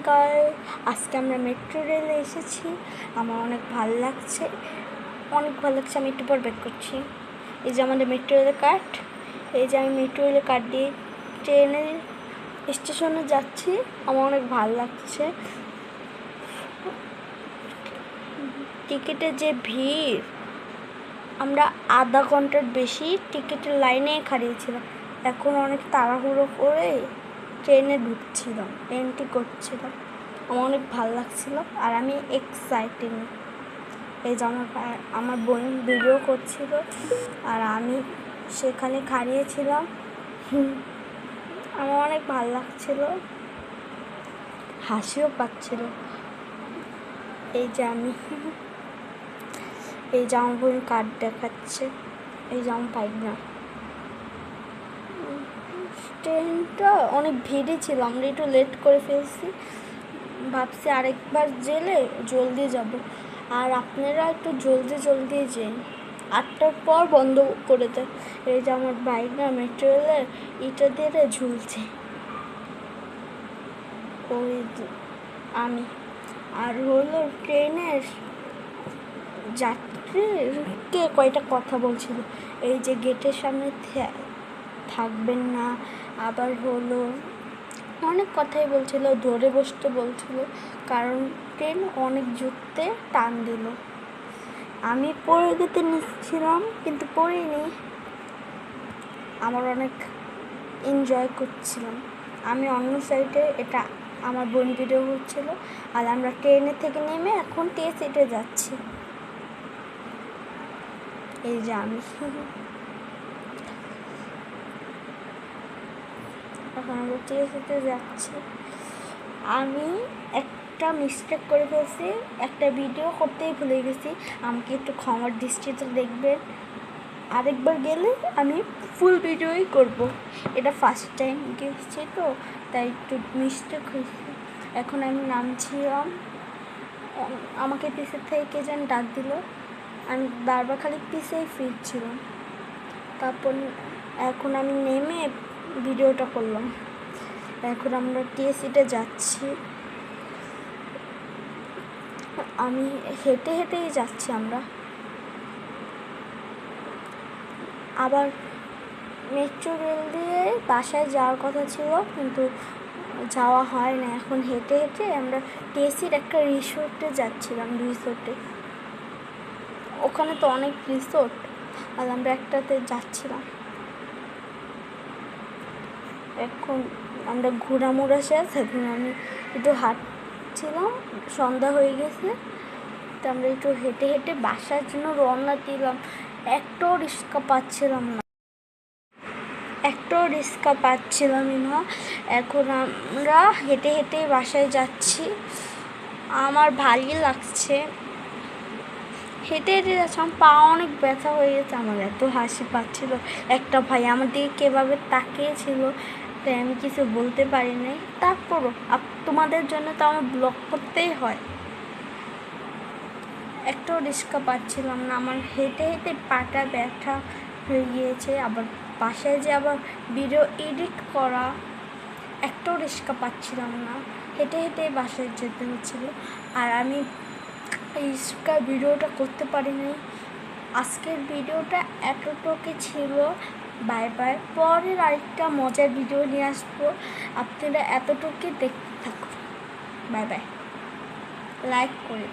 Guys, আজকে আমরা metro রেলে এসেছি। আমার অনেক ভালো লাগছে, আমি একটু পর ব্যাক করছি। এই যে আমাদের মেট্রো রেলের কার্ড, এই যে আমি মেট্রো রেলের কার্ড দিয়ে ট্রেনের স্টেশনে যাচ্ছি। আমার অনেক ভালো লাগছে। টিকিটের যে ভিড়, আমরা আধা ঘন্টার বেশি টিকিটের লাইনে খাড়িয়েছিলাম। এখন অনেক তাড়াহুড়ো করে ট্রেনে ঢুকছিলাম, এন্ট্রি করছিলাম। আমার অনেক ভালো লাগছিল আর আমি এক্সাইটেড। এই যে আমার বোন ভিডিও করছিল আর আমি সেখানে খাড়িয়েছিলাম। আমার অনেক ভালো লাগছিল, হাসিও পাচ্ছিল। এই যে আমার বোন কার্ড দেখাচ্ছে, এই যে আমার পাই না। ট্রেনটা অনেক ভিড়ে ছিল, আমরা একটু লেট করে ফেলছি। ভাবছি আরেকবার জেলে জলদি যাব, আর আপনারা একটু জলদি যান, 8টার পর বন্ধ করে দেয়। এই যে আমার বাইক না মেট্রো রেলের ইটা দিয়ে ঝুলছে। ওই আমি আর হলো ট্রেনের যাত্রীকে কয়টা কথা বলছিল, এই যে গেটের সামনে থাকবেন না, আবার হলো অনেক কথাই বলছিল, ধরে বসতে বলছিল, কারণ ট্রেন অনেক জোরতে টান দিল। আমি পড়ে যেতে নিচ্ছিলাম কিন্তু পড়িনি, আমার অনেক এনজয় করছিলাম। আমি অন্য সাইডে, এটা আমার বোন ভিডিও হচ্ছিল, আর আমরা ট্রেনের থেকে নেমে এখন টি সিটে যাচ্ছি। এই যে আমি এখন আমরা টি সিটে যাচ্ছি। আমি একটা মিস্টেক করে ফেলছি, একটা ভিডিও করতেই ভুলে গেছি, আমাকে একটু ক্ষমার দৃষ্টিতে দেখবেন। আরেকবার গেলে আমি ফুল ভিডিওই করব। এটা ফার্স্ট টাইম গেছি তো, তাই একটু মিস্টেক হয়েছে। এখন আমি নামছিলাম, আমাকে পিছের থেকে কে যেন ডাক দিল, আমি বারবার খালি পিছেই ফিরছিলাম। তারপর এখন আমি নেমে ভিডিওটা করলাম। এখন আমরা টিএসিতে যাচ্ছি, আমি হেঁটেই যাচ্ছি। আমরা আবার মেট্রো রেল দিয়ে বাসায় যাওয়ার কথা ছিল, কিন্তু যাওয়া হয় না। এখন হেঁটে আমরা টিএসির একটা রিসোর্টে যাচ্ছিলাম। ওখানে তো অনেক রিসোর্ট, আর আমরা একটাতে যাচ্ছিলাম। এখন আমরা ঘোরামোড়া শেষ, এখন আমি একটু হাঁটছিলাম, সন্ধ্যা হয়ে গেছে, তো আমরা একটু হেঁটে বাসার জন্য রওনা দিলাম। একটাও রিক্সা পাচ্ছিলাম না। এখন আমরা হেঁটে বাসায় যাচ্ছি। আমার ভালোই লাগছে, হেঁটে যাচ্ছি। আমার পা অনেক ব্যথা হয়ে গেছে, আমার এত হাসি পাচ্ছিল। একটা ভাই আমার দিকে কীভাবে তাকিয়েছিল, তাই আমি কিছু বলতে পারি নাই। তারপরও তোমাদের জন্য তো আমার ব্লগ করতেই হয়। একটাও রিক্সা পাচ্ছিলাম না, আমার হেঁটে পাটা ব্যথা হয়ে গিয়েছে। আবার বাসায় যে আবার ভিডিও এডিট করা, একটাও রিক্সা পাচ্ছিলাম না, হেঁটে বাসায় যেতে হচ্ছিলো। আর আমি রিক্সা ভিডিওটা করতে পারিনি। আজকের ভিডিওটা এতটুকু ছিল। বাই বাই, পরের আরেকটা মজার ভিডিও নিয়ে আসবো। আপনারা এতটুকু দেখতে থাকুন। বাই বাই, লাইক করে।